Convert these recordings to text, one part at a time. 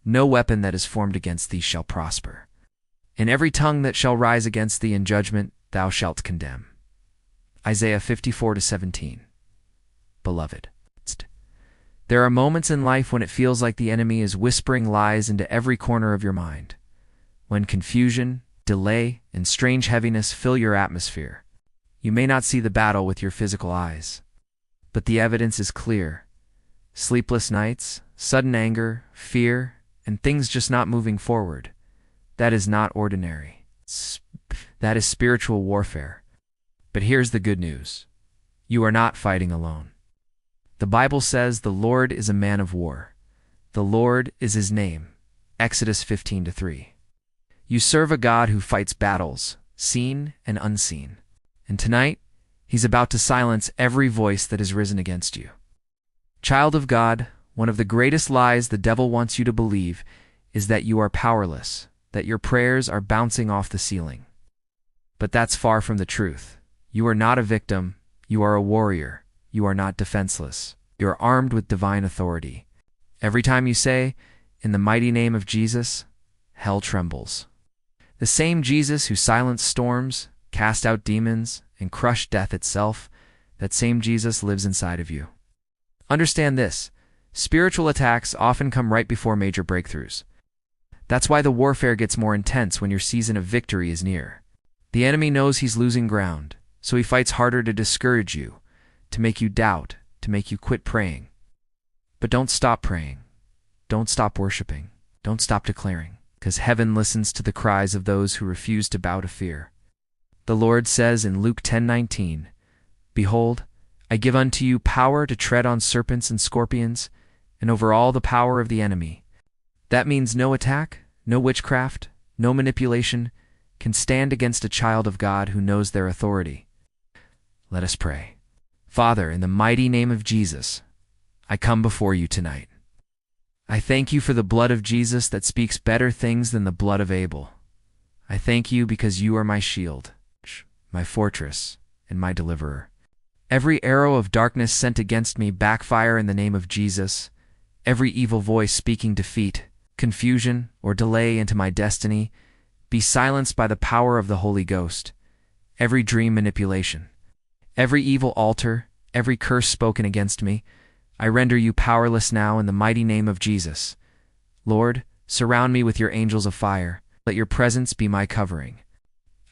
No weapon that is formed against thee shall prosper. And every tongue that shall rise against thee in judgment thou shalt condemn. Isaiah 54:17. Beloved, there are moments in life when it feels like the enemy is whispering lies into every corner of your mind. When confusion, delay, and strange heaviness fill your atmosphere. You may not see the battle with your physical eyes, but the evidence is clear. Sleepless nights, sudden anger, fear, and things just not moving forward. That is not ordinary. That is spiritual warfare. But here's the good news. You are not fighting alone. The Bible says the Lord is a man of war. The Lord is his name. Exodus 15:3. You serve a God who fights battles, seen and unseen. And tonight, he's about to silence every voice that has risen against you. Child of God, one of the greatest lies the devil wants you to believe is that you are powerless, that your prayers are bouncing off the ceiling. But that's far from the truth. You are not a victim. You are a warrior. You are not defenseless. You are armed with divine authority. Every time you say, "In the mighty name of Jesus," hell trembles. The same Jesus who silenced storms, cast out demons, and crushed death itself, that same Jesus lives inside of you. Understand this. Spiritual attacks often come right before major breakthroughs. That's why the warfare gets more intense when your season of victory is near. The enemy knows he's losing ground, so he fights harder to discourage you, to make you doubt, to make you quit praying. But don't stop praying. Don't stop worshiping. Don't stop declaring, because heaven listens to the cries of those who refuse to bow to fear. The Lord says in Luke 10:19, "Behold, I give unto you power to tread on serpents and scorpions, and over all the power of the enemy." That means no attack, no witchcraft, no manipulation can stand against a child of God who knows their authority. Let us pray. Father, in the mighty name of Jesus, I come before you tonight. I thank you for the blood of Jesus that speaks better things than the blood of Abel. I thank you because you are my shield, my fortress, and my deliverer. Every arrow of darkness sent against me backfire in the name of Jesus. Every evil voice speaking defeat, confusion, or delay into my destiny be silenced by the power of the Holy Ghost. Every dream manipulation, every evil altar, every curse spoken against me, I render you powerless now in the mighty name of Jesus. Lord, surround me with your angels of fire. Let your presence be my covering.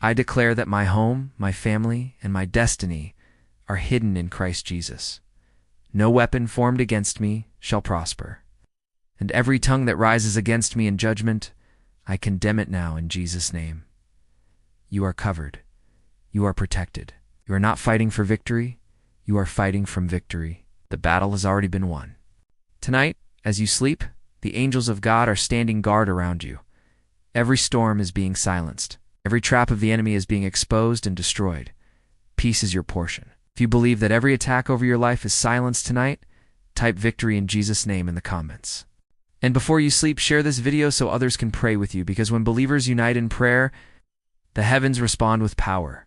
I declare that my home, my family, and my destiny are hidden in Christ Jesus. No weapon formed against me shall prosper. And every tongue that rises against me in judgment, I condemn it now in Jesus' name. You are covered. You are protected. You are not fighting for victory. You are fighting from victory. The battle has already been won. Tonight, as you sleep, the angels of God are standing guard around you. Every storm is being silenced. Every trap of the enemy is being exposed and destroyed. Peace is your portion. If you believe that every attack over your life is silenced tonight, type victory in Jesus' name in the comments. And before you sleep, share this video so others can pray with you, because when believers unite in prayer, the heavens respond with power.